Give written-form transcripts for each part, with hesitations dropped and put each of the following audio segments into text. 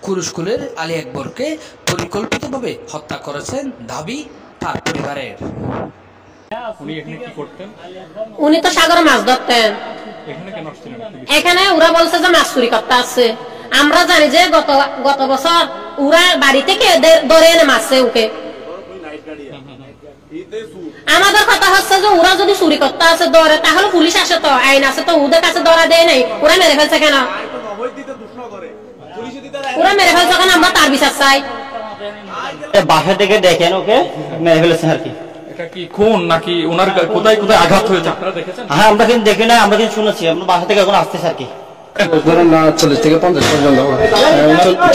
কুরুশকুলের আলী আকবরকে পরিকল্পিতভাবে হত্যা করেছেন দাবি তার পরিবারের। উনি তো সাগরে মাছ ধরতেন। এখানে ওরা বলছে যে মাছ চুরি করতে আসছে। আমরা জানি যে গত বছর ওরা বাড়ি থেকে ধরে এনে মারছে ওকে। আমাদের কথা হচ্ছে যে ওরা যদি চুরি করতে আসে ধরে, তাহলে পুলিশ আসে, তো আইন আছে, তো ওদের কাছে ধরা দেয় নাই, ওরা মেরে ফেলছে কেন? ওরা মেরে ফেলছে কেন? আমরা তার বিচার চাই। বাসা থেকে দেখেন ওকে মেরে ফেলেছেন আর কি। এটা কি খুন নাকি ওনার কোথায় কোথায় আঘাত হয়েছে আপনারা দেখেছেন? হ্যাঁ, আমরা কিন্তু দেখি না, আমরা কিন্তু শুনেছি। আমরা বাসা থেকে এখন আসতেছি আর কি। ধরেন না 40 থেকে 50 পর্যন্ত হবে,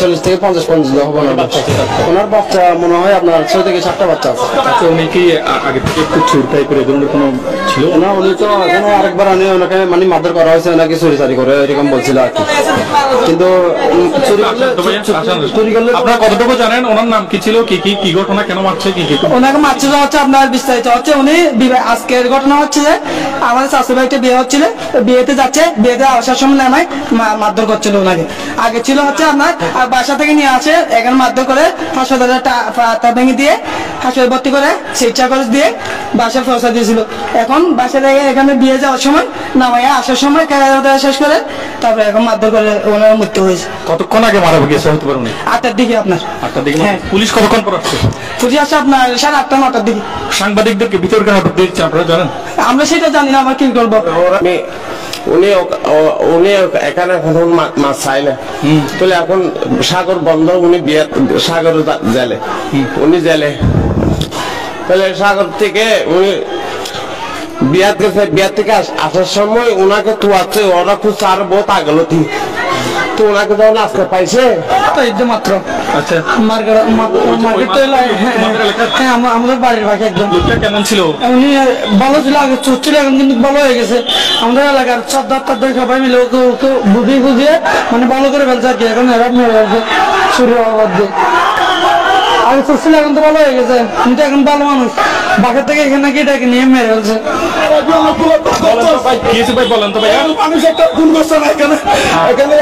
40 থেকে 50 পর্যন্ত হবে। ওনার বাচ্চা মনে হয় আপনার 6 থেকে 7টা বাচ্চা আছে। তো উনি কি আগে থেকে একটু চুর টাইপের এই ধরনের কোনো ছিল না? উনি তো এখনো আরেকবার আনে ওনাকে মানে মারধর করা হয়েছে, নাকি চুরি চারি করে এরকম বলছিল আর কি। কিন্তু চুরি করলে আপনারা কতটুকু জানেন? ওনার নাম কি ছিল, কি কি কি ঘটনা, কেন মারছে, কি কি? ওনাকে মারছিল হচ্ছে আপনার বিস্তারিত হচ্ছে উনি আজকের ঘটনা হচ্ছে যে আমাদের শাশুড়ি ভাইটা বিয়ে হচ্ছিল, বিয়েতে যাচ্ছে, বিয়েতে আসার সময় নামায় মারধর করছিল ওনাকে। আগে ছিল হচ্ছে আপনার বাসা থেকে নিয়ে আসে, এখানে মারধর করে হাসপাতালে ভেঙে দিয়ে হাসপাতালে ভর্তি করে চিকিৎসা করে দিয়ে বাসায় পৌঁছা দিয়েছিল। এখন বাসা থেকে এখানে বিয়ে যাওয়ার সময় নামাইয়া আসার সময় শেষ করে তারপরে এখন মারধর করে ওনার মৃত্যু হয়েছে। কতক্ষণ আগে মারা গেছে হতে পারে উনি? 8টার দিকে আপনার। 8টার দিকে? হ্যাঁ। পুলিশ কতক্ষণ পর আসছে? পুলিশ আসছে আপনার 8:30 9টার দিকে। সাংবাদিকদেরকে ভিতর কেন ঢুকতে দিচ্ছে আপনারা জানেন? আমরা সেটা জানি না, আমরা কি করবো। উনি এখানে মাছ চাই না, তাহলে এখন সাগর বন্ধ, উনি সাগর জেলে, উনি জেলে, তাহলে সাগর থেকে উনি বিয়াত গেছে, বিয়ার থেকে আসার সময় ওনাকে তুয়াচ্ছে, ওরা খুব চার বহুত আগলতি, তো ওনাকে যখন আজকে পাইছে মাত্র। আচ্ছা, আমাদের বাড়ির পাশে একদম। কেমন ছিল? উনি ভালো ছিল, আগে চোর ছিল, এখন কিন্তু ভালো হয়ে গেছে। আমাদের এলাকার সর্দার টর্দার সবাই মিলে ওকে বুঝিয়ে মানে ভালো করে ফেলছে আর কি। এখন এরা মেরে ফেলছে চুরি হওয়ার দিয়ে। আগে চোর ছিল, এখন তো ভালো হয়ে গেছে, কিন্তু এখন ভালো মানুষ। বাসা থেকে এখানে নাকি এটাকে নিয়ে মেরে ফেলছে। বলেন তো ভাই, মানুষ একটা খুন করছে না এখানে, এখানে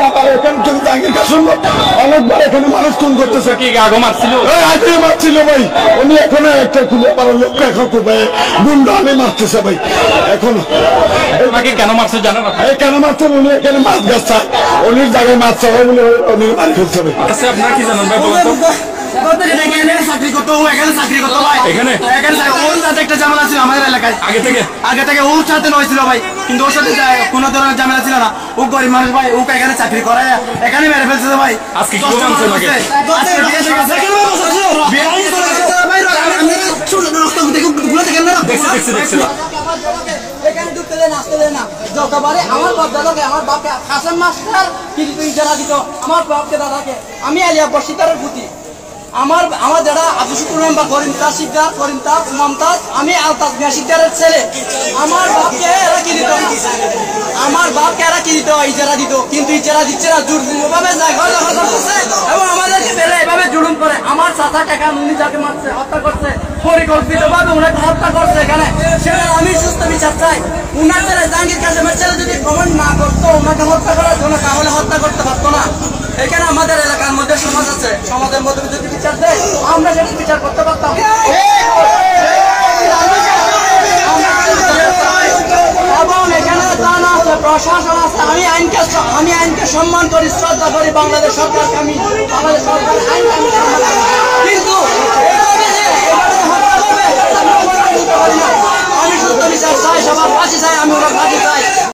অনেকবার এখানে মানুষ খুন করতেছে। কি আগে মারছিল? আগে মারছিল ভাই, উনি এখনো একটা খুলে পারার লোক এখন গুন্ডা আনে মারতেছে ভাই। এখন আপনাকে কেন মারছে জানেন? কেন মারছেন? উনি এখানে মাছ গাছ চায়, উনির জায়গায় মাছ চায় বলে উনি মারি ফেলছে ভাই। আচ্ছা, আপনারা কি জানেন ভাই বলেন তো? আগে থেকে ওর সাথে নয়ছিল ভাই, কিন্তু ওর সাথে কোন ধরনের ঝামেলা ছিল না। ও গরিব মানুষ ভাই, ওকে এখানে চাকরি করায় এখানে মেরে ফেলছে ভাই। আজকে কি বলছে? এখানে ঢুকতে দেয় না, আসতে দেয় না। যতবারে আমার বাপ দাদাকে, আমার বাপকে হাসান মাস্টার ইজারা দিত, আমার বাপকে দাদাকে। আমি আলী আকবর সিকদারের পুতি। আমার যারা আবু শুকুর মেম্বার করিমতাজ সিকদার, করিমতাজ মমতাজ, আমি আলতাজ মিয়া সিকদারের ছেলে। আমার বাপকে এরা কি দিত? আমার বাপকে এরা কি দিত? ইজারা দিত, কিন্তু ইজারা দিচ্ছে না, জুলুমভাবে জায়গা দখল করতেছে এবং আমাদেরকে বেড়ে এভাবে জুলুম করে। আমার চাচা টাকা উনি যাকে মারছে, হত্যা করছে, পরিকল্পিতভাবে উনাকে হত্যা করছে এখানে। সেটা আমি সুস্থ বিচার চাই। উনার ছেলে জাহাঙ্গীর কাসেমের ছেলে যদি প্রমাণ না করতো ওনাকে হত্যা করার জন্য, তাহলে হত্যা করতে পারতো না। এখানে আমাদের এলাকার মধ্যে সমাজ আছে, সমাজের মধ্যে যদি বিচার দেয় আমরা সেটা বিচার করতে পারতাম। এবং এখানে থানা আছে, প্রশাসন আছে। আমি আইনকে সম্মান করি, শ্রদ্ধা করি। বাংলাদেশ সরকারকে আমি বাংলাদেশ সরকার আইনকে আমি সম্মান করি, কিন্তু আমি সুস্থ বিচার চাই, সবার ফাঁসি চাই, আমি ওরা ফাঁসি চাই।